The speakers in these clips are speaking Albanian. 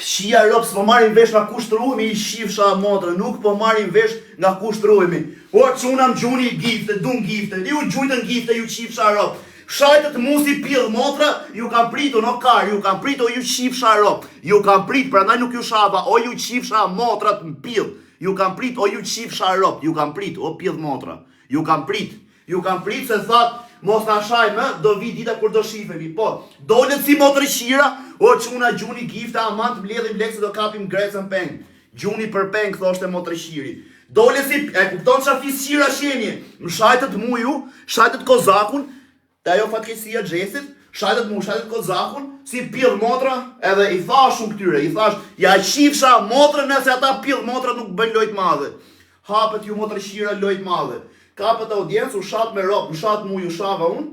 Shia ropë s'po marrin vesh nga kushtruhemi I shifsha motrën, nuk po marrin vesh nga kushtruhemi. O çunam gjuni gifte, dun gifte, ju gjujtën gifte, ju shifsha ropë. Shajtët musi pjell motra, ju kam pritur no kar, ju kam pritur o ju shifsha ropë. Ju kam prit, prandaj nuk ju shava, o ju shifsha motrat në pjell. Ju kam prit, o ju shifsha ropë, ju kam prit, o pjell motra. Ju kam prit se thatë, mos na shajmë, do vi dita kur do shifemi. Po, dolet si motrëshira, o çuna gjuni gifta, aman të mbledhim lek se do kapim grecën peng. Gjuni për peng, thoshte motrëshiri. Dole si, e kupton qa fisqira shenje, më shajtët mu ju, shajtët kozakun, të ajo fatkesia gjesit, shajtët mu, shajtët kozakun, si pjell motra, edhe I thash unë këtyre, I thash, ja shifsha motrën nëse ata pjell motra nuk bëjnë lojt madhe. Hapet ju motrëshira lojt madhe. Kapët audiencë, u shat me ropë, u shat mu, ju shava unë,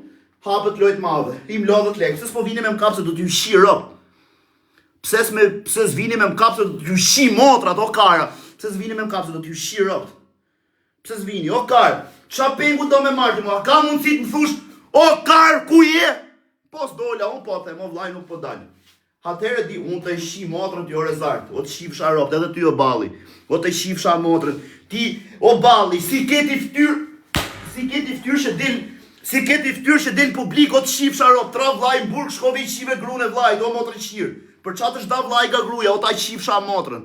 hapët lojt madhe. Im lodhët lekë, pse s'po vini me m'kap se do t'ju shi ropë. Pse s'vini me m'kap se do t'ju shi motrat, o kara. Pse s'vini me m'kap se do t'ju shi ropë. Pse s'vini, o kar, qa pengu do me marti mua, ka mundësit më thush, o kar, ku je? Po s'dolla, unë po them, o vlaj nuk po dalë. Atëherë di, unë të shi motrën t'jo rezartë, o të shifsha ropë, edhe ty o balli, o të shifsha motrën, ti, o balli, si keti ftyrë që del publik, o të shifsha ropë, tra vlaj në burg, shkove I shive grune vlaj, do motrën shirë. Për qatë është da vlaj ga gruja, o ta shifsha motrën.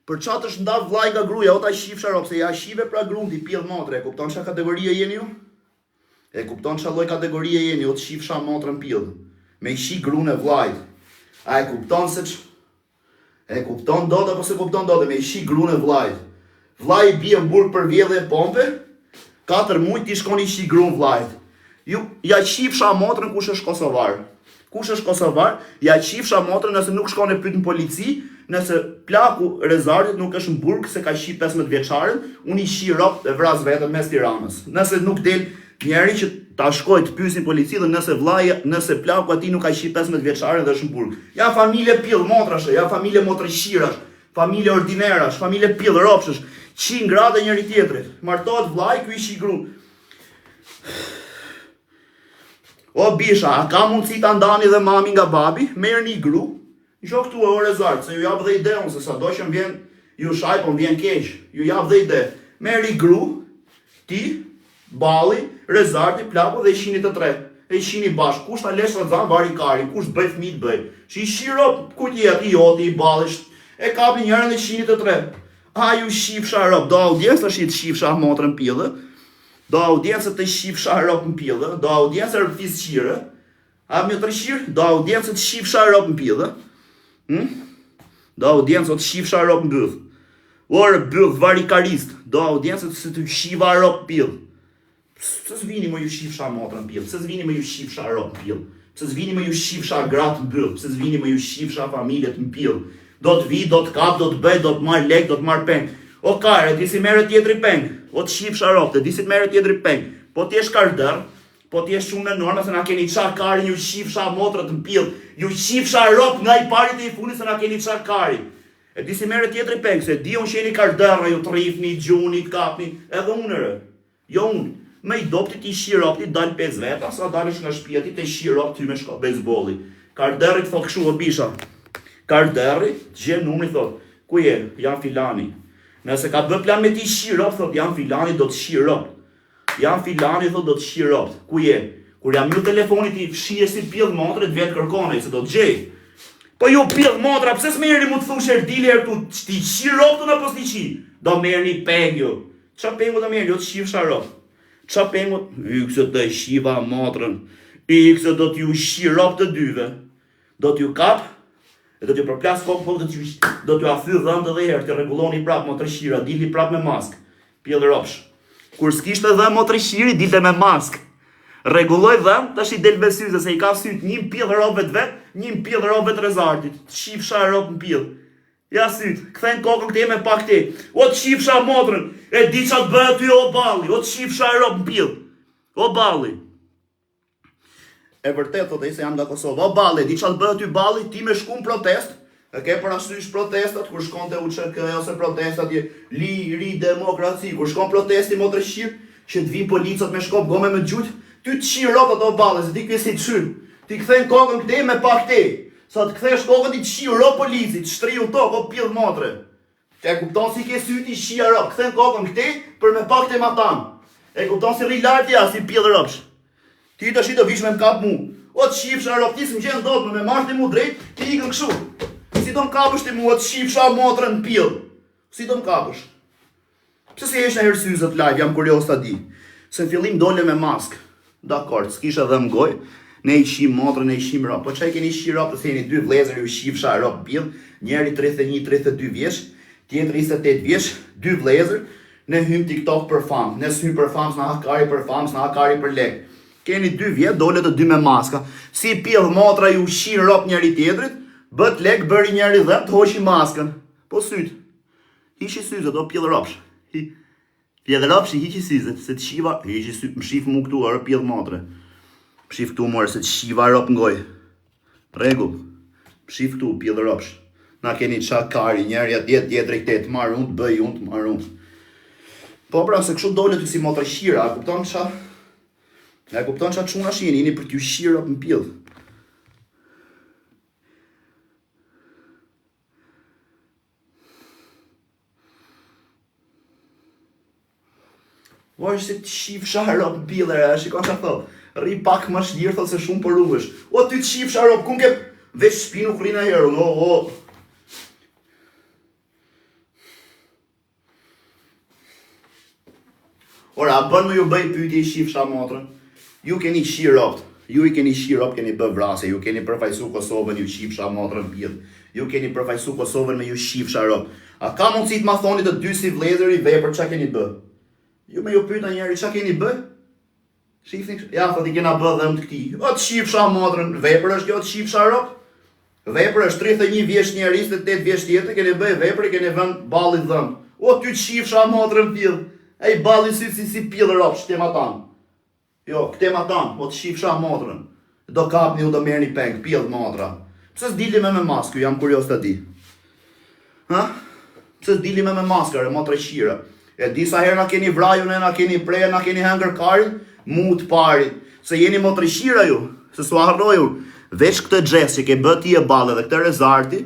Për qatë është nda vlaj ga gruja, o ta shifsha ropë, se ja shive pra grunë t'i pjell motrë, e kupton qa kategoria jeni ju? E kupton qa loj kategoria jeni, o të shifsha motrën pjell. Me I shi grune vlajt. A e kupton se që? E kupton do të, apo se kupton do të, me I shi grune vlajt. Vlaj I bie në burg për vjedhje e pompe, 4 mujt t'i shkon I shi grune vlajt. Ju, ja shifsha motrën kush është Kosovar. Kush është Kosovar, ja shifsha motrën nëse nuk shkon e pyet në polici, nëse plaku rezardit nuk është në burg se ka shi 15 vjeçaren, unë I shi ropë e vras vetëm mes Tiranës. Nëse nuk del njeri që ta shkoj të pyesin polici dhe nëse plaku ati nuk ka shi 15 vjeçaren dhe është në burg. Ja familje pjell motrash, ja familje motrëshirash, familje ordinerash, familje pjell ropshësh, 100 gradë njëri tjetrit. Martohet vlaj, ky I shi grun. O bisha, a ka mundësi ta ndani dhe mami nga babi, merr një gru, jo këtu e ore zartë, se ju jap dhe ide, unë se sa do që më vjen, ju shaj, po më vjen keq, ju jap dhe ide. Merr një gru, ti, balli, rezarti, plaku dhe I shini të tre. E I shini bashk, kush ta lesh rëzan, vari kari, kush bëj fmit bëj. Që I shiro, ku t'jet, I joti, I balli, e kapi njërën dhe shini të tre. A ju shifsha rop, do audiencë të shi të shifsha motrën pjellë, do audiencë të shifsha rop në pjellë, do audiencë të fisqire, a më të rëshirë, do audiencë të shifsha rop në pjellë, do audiencë të shifsha rop në bëth, orë bëth varikarist, do audiencë të shiva rop në pjellë. Pse s'vini më ju shifsha motrën në pjellë, pse s'vini më ju shifsha rop në pjellë, pse s'vini më ju shifsha gratë në bëth, pse s'vini më ju shifsha familjet në pjellë. Do të vi, do të kap, do të bëj, do të marr lek, do të marr peng. O kare, di si merret tjetri peng. O të shifsha ropë, di si merret tjetri peng. Po ti je kardër, po ti je shumë në norma se na keni çar kari, ju shifsha motrët në pjell, ju shifsha ropë nga I parit e I fundit se na keni çar kari. E di si merret tjetri peng, se di unë që jeni kardër, ju të rrifni, gjuni, të kapni, edhe unë rë. Jo unë. Me I dopti ti shi ropë, ti dal 5 veta, sa dalësh nga shtëpia ti te shi ropë ty me shko bejsbolli. Kardërit thot kështu o bisha. Karderi, gjen numri thot, ku je? Jam filani. Nëse ka bë plan me ti shi ropë, thot jam filani, do të shi ropë. Jam filani, thot do të shi ropë. Ku je? Kur jam ju telefonit I shije si pjell motre, të vetë kërkone, se do të gjej. Po ju pjell motra, pse s'merrni mu të thush erdili ertu, ti shi ropë të në pos t'i shi? Do merrni peng ju. Qa pengu do merrni, jo të shifsha ropë. Qa pengu? Ikse të shiva motrën. Ikse do t'ju shi ropë të dyve. Do t'ju kap, e do t'ju përplas kokë, po do t'ju afyr dhëmë dhe herë, t'ju reguloni prap motrëshira, dilni prap me mask. Pjell ropsh. Kur s'kishte dhëmë motrëshiri, dilte me mask. Reguloj dhëmë, tash I del me syze, se I ka syt një pjell ropëve të vetë, një pjell ropëve të rezartit. Shifsha ropë në pjell. Ja syt, kthen kokën këte me pak te. O të shifsha motrën, e di qa të bëhet ty o balli, o të shifsha ropë në pjell. O balli. E vërtet, thotë se jam nga Kosova. O balli, di qa të bëhet ty balli, ti me shku në protest, e ke parasysh protestat, kur shkon të UÇK ose protestat, li demokraci, kur shkon protesti motrëshir, që të vinë policat me shkop gome me gjujt, ty të shi rotat o balli, se ti kësi të shyrë, ti kthen kokën këte me pak te, Sa të kthesh kokën ti shiu ro policit, shtriu to, po pill motre. E kupton si ke syti shia ro, kthen kokën këtej për me pak te matan. E kupton si rri lart ja si pill ropsh. Ti tash do vish me m'kap mu. O të shifsha ro, ti s'm gjen dot me marrë ti mu drejt, ti ikën kështu. Si do m'kapësh ti mu, o të shifsha motrën pill. Si do m'kapësh? Pse si hesh në herë syzët live, jam kurios ta di. Se në fillim dole me mask. Dakor, s'kisha dhe m'goj. Ne i shim motrën, ne i shim rop. Po çaj keni shi rop, se jeni dy vëllezër ju shifsha rop pill, njëri 31-32 vjeç, tjetri 28 vjeç, dy vëllezër, ne hym TikTok për famë, ne s'hym për famë, s'na hakari për famë, s'na hakari për lek. Keni 2 vjet, dole të dy me maska. Si pill motra ju shin rop njëri tjetrit, bët lek bëri njëri dhe të hoqi maskën. Po syt. Hiqi syzet, o pill ropsh. Pill ropsh i hiqi syzet, se të shiva, hiqi syt, më shif mu këtu, arë pill motre. Shif këtu more se të shiva rop ngoj. Rregull. Shif këtu pill ropsh. Na keni qa kari, njerja 10, tjetri 8, marr unë, bëj unë, marr unë. Po pra, se kështu dole ty si motra shira, a kupton qa? A kupton qa çuna shini, jeni për t'ju shira për pill. Vaj se të shifsha rop pillere, shikon qa thot. Rri pak më shlirë, thot se shumë për rrugësh. O, ty të shifsha rop, kun ke veç shpinu krina herë, o. Ora, bën më ju bëj pyetje i shifsha motrën. Ju keni shi ropt, ju i keni shi rop, keni bë vrasje, ju keni përfaqësu Kosovën, ju shifsha motrën pill. Ju keni përfaqësu Kosovën me ju shifsha rop. A ka mundësi të ma thoni të dy si vëllezër i vepër çka keni bë? Ju me ju pyeta njëri çka keni bë? Shifni, ja, thot i kena bë dhe më të këti. O të shifsha motrën, vepër është kjo të shifsha rop? Vepër është 31 vjeç njerëz, 8 vjeç tjetër, keni bëj vepër, keni vënë ballit dhëm. O ty të shifsha motrën pill. Ej balli si pill rop, shtema tan. Jo, këtema tan, o të shifsha motrën. Do kapni u do merrni peng, pill motra. Pse s'dili me maskë, jam kurios ta di. Ha? Pse s'dili me maskë, motra shira. E di sa herë na keni vraju, na keni prerë, na keni hëngër karin. Mu të parit, se jeni motrishira ju, se s'u harroju, veç këtë gjes që ke bë ti e balle dhe këtë rezarti,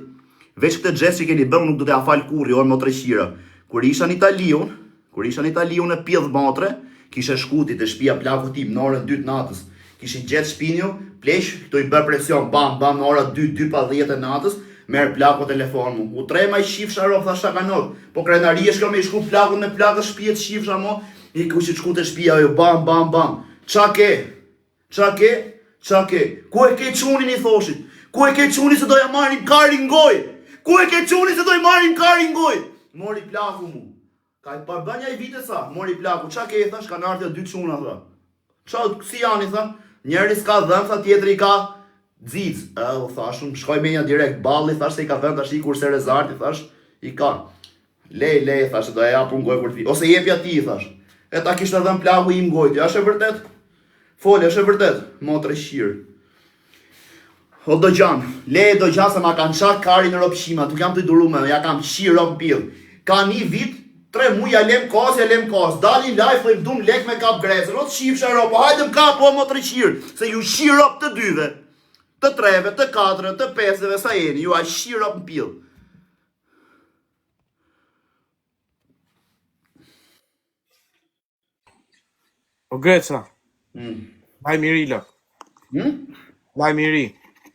veç këtë gjes që keni bë, nuk do t'ja fal kurri, orë motrishira. Kur isha në Italiun e pill motre, kishe shkuti të shtëpia plaku tim në orën 2 natës, kishe gjetë shtëpinë ju, pleq, këtu i bë presion, bam, në ora 2:10 e natës, merr plaku telefon mu. U trema i shifsha rop, thasha kanot, po krenari e shko me i shku plakun me plakë shpijet shifsha mo, i ku që shku të shpia jo, bam. Qa ke? Ku e ke qunin i thoshit? Ku e ke qunin se doja marrim karin ngoj? Mori plaku mu. Ka i bënja i vite sa, mori plaku. Qa ke, thash, kanë ardhja 2 quna, tha. Qa, si janë, tha? Njeri s'ka dhëm, tha, tjetri ka dziz. U thashun, shkoj me një direkt balli, thash, se i ka dhëm, tash i kurse rezarti, thash, i ka. Lej, thash, do e japu ngoj kur ti. Ose jepja ti, thash. E ta kishtë edhe në plaku im gojti, është e vërtet? Folë, është e vërtet? Motre shirë. O do gjanë, se ma kanë qak kari në ropshima, tuk jam të i duru me, ja kam shirë ropë pillë. Ka një vit, 3 muj, ja lem kos, dalin live, thëjmë dum lek me kap gresër, o të shifsha ropë, hajde më kap, o motre shirë, se ju shirë ropë të 2-ve, të 3-ve, të 4-ve, të 5-ve, sa jeni, ju a shirë ropë pillë. O Greca, laj miri lë. Laj miri.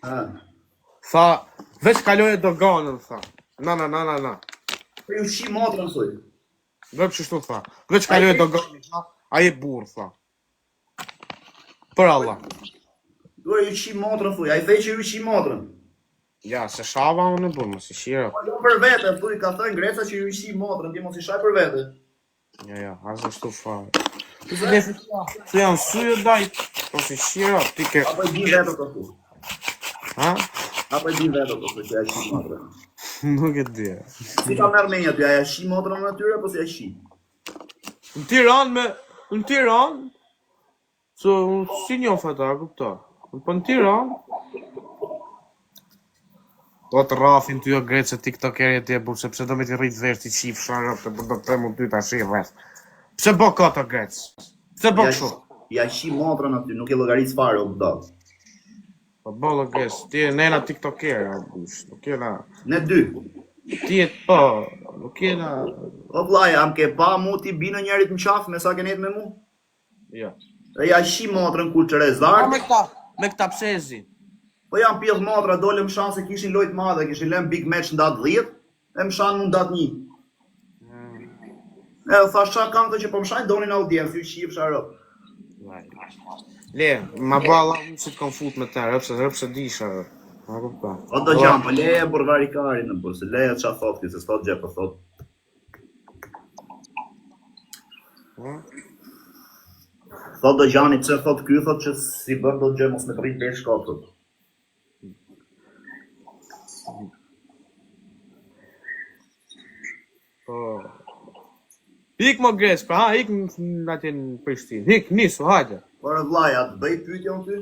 Tha, veç kaloje doganën, tha. Na. Për ju shi motrën, thuj. Dhe pështu, tha. Veç kaloje doganën, tha. A je burë, tha. Për Allah. Dore ju shi motrën, thuj. A i thej që ju shi motrën. Ja, se shava unë e burë, mos i shira. Po jo për vete, thuj, ka thënë Greca që ju shi motrën, ti mos i shaj për vete. Ja, asë shtu farë. Se janë syë dajt, po si shira, ti ke... Apo i din vetë të thu. Ha? Apo i din vetë të thu, që ja shi motrën. Nuk e di. Si ka mërë menja ty, a ja shi motrën në natyre, apo si ja shi? Në Tiranë, so, si një fata, kupta. Po në Tiranë, po të rafin ty o Grecë tiktokerje ti e burë, sepse do me ti rritë vesh ti qif sharë, të do të mu ty të ashi vesh. Pse bo këto Grecë? Pse bo kështu? Ja shi motrën aty, nuk e llogarit fare o budall. Po bollo gres, ti je nena tiktoker, nuk jena... Ne dy. Ti je po, nuk jena... O vllai, am ke pa mu ti bino njerit në qaf me sa ke net me mu? Jo. E ja shi motrën kur çerezar. Me këta pse e zi? Po jam pjedh motra, dolëm shanse kishin lojt madhe, kishin lëm big match ndat 10, e më shanë mund dat 1. E thash qa kam të që po më shajnë donin audiencë, ju shqip sharop. Le, ma balla unë si të kom fut me te, rëpse disha. Ma kupta. O do gjam, po leje burvarikari në busë, leje qa thot ti, se s'thot gjë po thot. Thot do gjani që thot ky, thot që si bërë do gjë mos me prit dhe shkotët. Po... Ik më gres, pra ha, ik në atë në Prishtinë. Ik, nisu, hajde. Por vllai, atë bëj pyetje unë ty?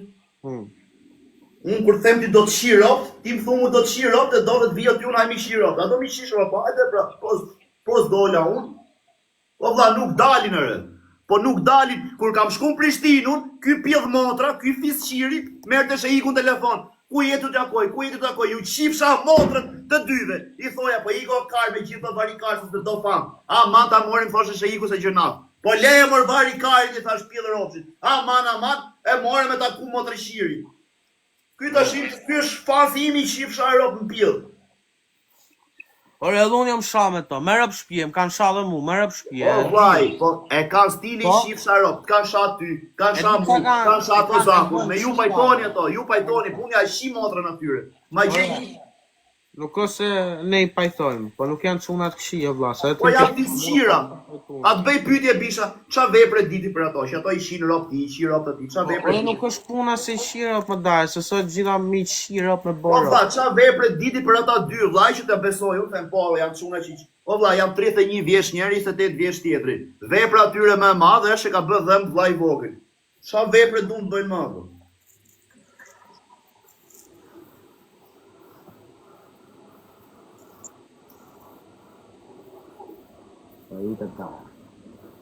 Unë kur them ti do të shi ropt, ti më thumu do të shi ropt e do të vijë ty unë ai mi shi ropt. A do mi shish ropt, hajde pra, pos dola unë. Po vlla nuk dalin ere. Po nuk dalin, kur kam shku në Prishtinën, ky pjedh motra, ky fis qiri, merrte she ikun telefon. Ku jetu të akoj, ju qipsha motrët të dyve. I thoja, po iko karve gjithë të varikarës të do famë. Aman ta morim thoshe she iku se gjënaf. Po leje mër varikarin i thash pjedhë ropshit. Aman, e more me ta ku motrë shiri. Ky është fazi imi qipsha e ropë në pjedhë. Por edhe unë jam sha me to, merë për shpje, më kanë sha dhe mu, merë për shpje. Po vaj, po e kanë stili qipsha e ropë, kanë sha ty, kanë sha mu, kanë sha ato zakun, me ju pajtoni ato, ju pajtoni, punja e shi motrën atyre. Ma gjeni. Nuk ose ne i pajtojmë, po nuk janë çunat këshia vlla, se po janë fisqira. Atë bëj pyetje bisha, ç'a vepre diti për ato, që ato ishin rop ti, ishi rop ti, ç'a vepre? Po nuk është puna se shira më daj, se sot gjitha miq shira me Po borë. vlla, ç'a vepre diti për ata dy vllai që të besoj, unë them po, janë çuna që po vlla, jam 31 vjeç njëri, 28 vjeç tjetri. Vepra atyre më e madhe është që ka bë dhëm vllai vogël. Ç'a vepre duan të bëjnë më ato?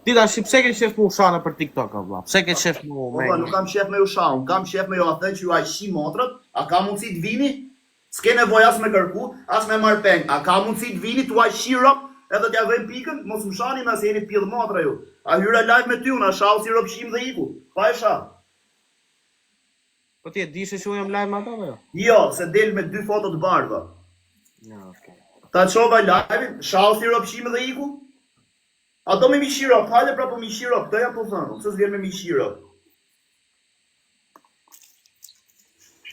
Ti tash pse ke shef mu shana për TikTok valla? Pse ke shef mu Po me? vlla, nuk kam shef me ju shaun, kam shef me ju atë që ju ai shi motrët, a ka mundësi të vini? S'ke nevojë as me kërku, as me marr peng. A ka mundësi të vini tu ai shi rop, edhe t'ja vëjmë pikën, mos më shani me se jeni pjedh motra ju. A hyra live me ty, unë a shau si rop shim dhe iku. Pa e shah. Po ti e dishe që unë jam live me ato apo jo? Jo, se del me 2 foto të bardha. Ja, okay. Ta çova live-in, shau si rop shim dhe iku. A do me mi shiro, hajde pra po mi shiro, këto jam po thënë, se s'vjen me mi shiro.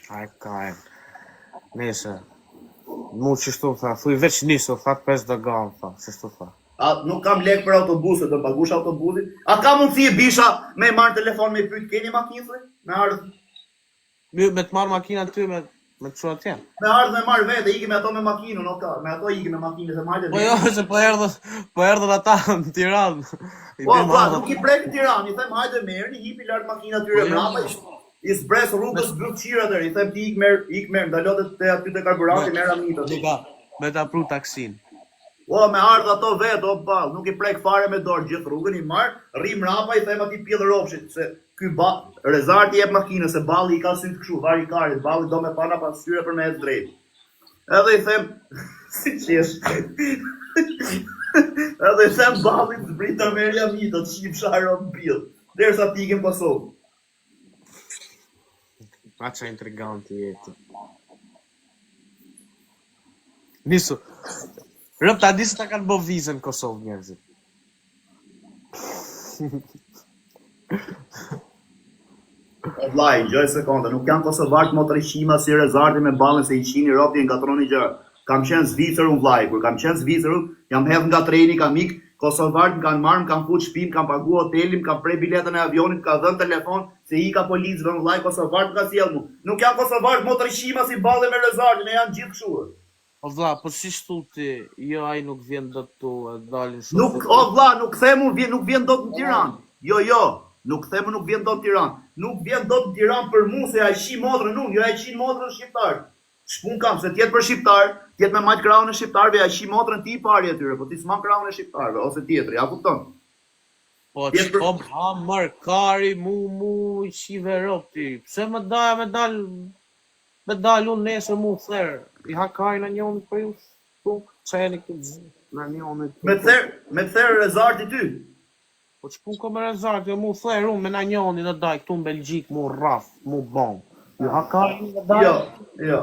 Ai kaj. Nese. Mu që shtu tha, thuj veç nisu, tha 5 dogan, tha, që shtu tha. A nuk kam lek për autobuset, do pagush autobusit. A ka mundësi e bisha me marrë telefon me pyet, keni makinë? Me ardhë. Me të marrë makina ty me të çuat atje. Me ardhë me marrë vete, iki me ato me makinë, no ka, me ato iki me makinë se marrë. Po jo, se po erdhën ata në Tiranë. Po, nuk i prek Tiranë, i them hajde merrni, hipi lart makinat atyre mbrapa. I zbres rrugës grut qiratër, i them ti ik merr, ndalote te aty te karburanti merr amita. Me ta pru taksin. O, me ardhë ato vetë, o ball, nuk i prek fare me dorë gjithë rrugën, i marr, rri mrapa, i them atij pjedh ropshit, se ky rezarti jep makinën, se balli i ka syt kështu, varikarit, balli do me pana pas syre për me ecë drejt. Edhe i them, si qesh, edhe i them ballit zbrita merja mito, të shqip sharo në pjedh, derisa t'ikim Kosovë. Pa që intriganti jeti. Nisu. Rëp ta di se ta kanë bo vizën Kosovë njerëzit. Vllai, gjoj sekonda, nuk janë kosovartë motrishima si rezarti me ballën se i qini ropti e ngatroni gjë. Kam qenë Zvicër unë vllai, kur kam qenë Zvicër jam hedh nga treni, kam ik, kosovartë kanë marrë, më kanë fut shtëpinë, kanë pagu hotelin, kanë prej biletën e avionit, kanë dhënë telefon se i ka policëve vllai, kosovartë ka sjell mu. Nuk janë kosovartë motrishima si ballë me rezartin, e janë gjithë kështu. O vlla, po si shtu ti, jo ai nuk vjen dot tu, dalin shumë. Nuk, o vlla, nuk themu nuk vjen dot në Tiranë. Jo, nuk themu nuk vjen dot në Tiranë. Nuk vjen dot në Tiranë për mua se ai shi motrën unë, jo ai shi motrën shqiptar. Shpun kam se tjetë për shqiptar, tjetë me majt krahun e shqiptarëve, ai shi motrën ti i pari atyre, po ti s'ma krahun e shqiptarëve ose tjetri, a kupton? Po ç'po hamër kari mu shive ropti. Pse më daja me dal Me dalë unë nesër mu therë. I hakaj në njoni për ju. Puk, qeni këtë zi. Në njoni. Me therë rezarti ty. Po që pun ko me rezarti, mu therë unë me në njoni në daj këtu në Belgjik, mu raf, mu bom. Ju hakaj në daj. Jo.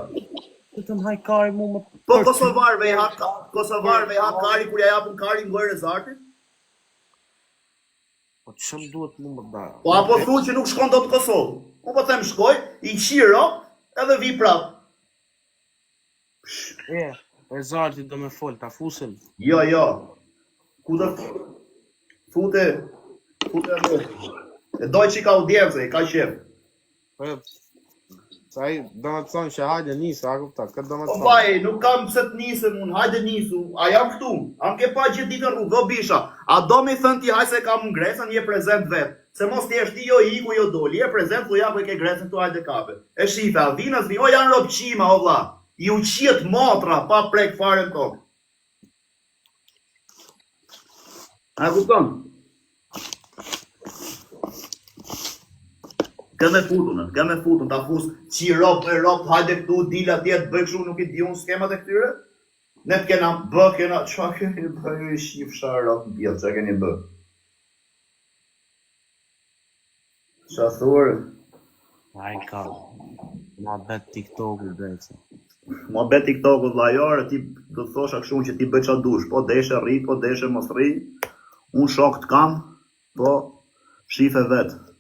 Të më hajkaj mu më... Po Kosovarve i hakari kur ja japën kari ngoj rezarti? Po që më duhet mu më daj? Po apo thu që nuk shkon do të Kosovë. Unë po them shkoj, i qiro, edhe vi prap. Rezarti do me fol, ta fusim. Jo. Ku do fute edhe. E doj që ka audiencë, ka qef. Sa i do në të thonë që hajde nisë, a kupta, këtë do në të Po thonë. vaj, nuk kam pse të nisem unë, hajde nisu. A jam këtu? Am ke pa gjithë ditën rrugë, do bisha. A do mi thënë ti haj se kam unë Grecën, je prezent vetë. Se mos ti ti jo iku jo doli, je prezent, ku ja ku e ke Grecën tu hajde kape. E shife, a vinës vi, o janë ropqima, o vlla. I u qiet motra, pa prek fare në tokë. A kupton? Këme futun, ta fus qi rop, hajde këtu, dila tjetë, bëj kështu, nuk i di unë skemat e këtyre? Ne të kena qa keni bë, shif sharop në pjetë, qa keni bë? Qa thurë? Ai ka, ma bet TikTok-u drejtë. Ma bet TikTok-u vlajore, ti do të thosha kështu që ti bëj qa dush, po deshe rri, po deshe mos rri, unë shok të kam, po shife vetë.